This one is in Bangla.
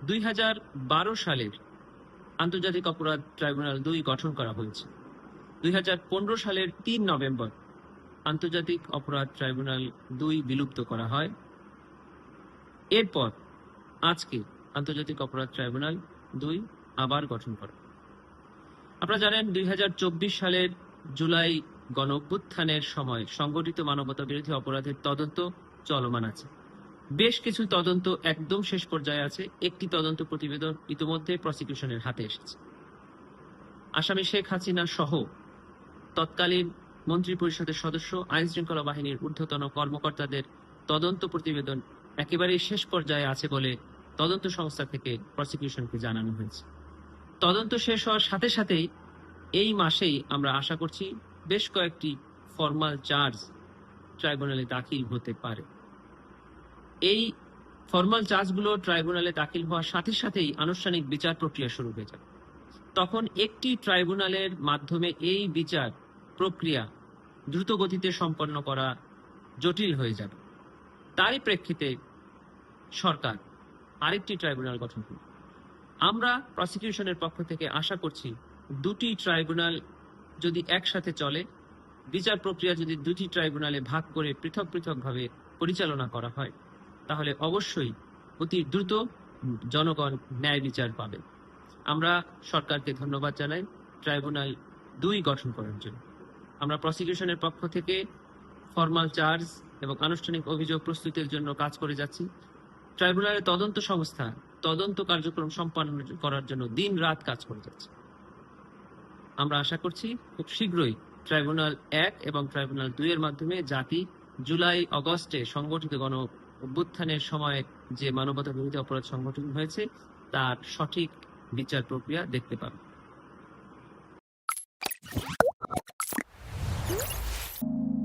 2012 সালের আন্তর্জাতিক অপরাধ ট্রাইব্যুনাল 2 গঠন করা হয়েছে। 2015 সালের 3 নভেম্বর আন্তর্জাতিক অপরাধ ট্রাইব্যুনাল 2 বিলুপ্ত করা হয়। এরপর আজকে আন্তর্জাতিক অপরাধ ট্রাইব্যুনাল 2 আবার গঠন করা। আপনারা জানেন 2024 সালের জুলাই গণ অভ্যুত্থানের সময় সংগঠিত মানবতা বিরোধী অপরাধের তদন্ত চলমান আছে। বেশ কিছু তদন্ত একদম শেষ পর্যায়ে আছে। একটি তদন্ত প্রতিবেদন ইতিমধ্যে প্রসিকিউশনের হাতে এসেছে। আসামি শেখ হাসিনা সহ তৎকালীন মন্ত্রী পরিষদের সদস্য, আইন শৃঙ্খলা বাহিনীর ঊর্ধ্বতন কর্মকর্তাদের তদন্ত প্রতিবেদন একেবারেই শেষ পর্যায়ে আছে বলে তদন্ত সংস্থা থেকে প্রসিকিউশনকে জানানো হয়েছে। তদন্ত শেষ হওয়ার সাথে সাথেই এই মাসেই আমরা আশা করছি বেশ কয়েকটি ফরমাল চার্জ ট্রাইব্যুনালে দাখিল হতে পারে। এই ফরমাল চার্জগুলো ট্রাইব্যুনালে দাখিল হওয়ার সাথে সাথেই আনুষ্ঠানিক বিচার প্রক্রিয়া শুরু হয়ে যাবে। তখন একটি ট্রাইব্যুনালের মাধ্যমে এই বিচার প্রক্রিয়া দ্রুত গতিতে সম্পন্ন করা জটিল হয়ে যাবে। তারই প্রেক্ষিতে সরকার আরেকটি ট্রাইব্যুনাল গঠন করবে। আমরা প্রসিকিউশনের পক্ষ থেকে আশা করছি দুটি ট্রাইব্যুনাল যদি একসাথে চলে, বিচার প্রক্রিয়া যদি দুটি ট্রাইব্যুনালে ভাগ করে পৃথক পৃথকভাবে পরিচালনা করা হয়, তাহলে অবশ্যই অতি দ্রুত জনগণ ন্যায় বিচার পাবে। আমরা সরকারকে ধন্যবাদ জানাই ট্রাইব্যুনাল 2 গঠন করার জন্য। আমরা প্রসিকিউশনের পক্ষ থেকে ফরমাল চার্জ এবং আনুষ্ঠানিক অভিযোগ প্রস্তুতির জন্য কাজ করে যাচ্ছি। ট্রাইব্যুনালের তদন্ত সংস্থা তদন্ত কার্যক্রম সম্পন্ন করার জন্য দিন রাত কাজ করে যাচ্ছে। আমরা আশা করছি খুব শীঘ্রই ট্রাইব্যুনাল 1 এবং ট্রাইব্যুনাল 2 এর মাধ্যমে জাতি জুলাই অগস্টে সংগঠিত গণ অভ্যুত্থানের সময় যে মানবতা বিরোধী অপরাধ সংগঠন হয়েছে তার সঠিক বিচার প্রক্রিয়া দেখতে পাবে।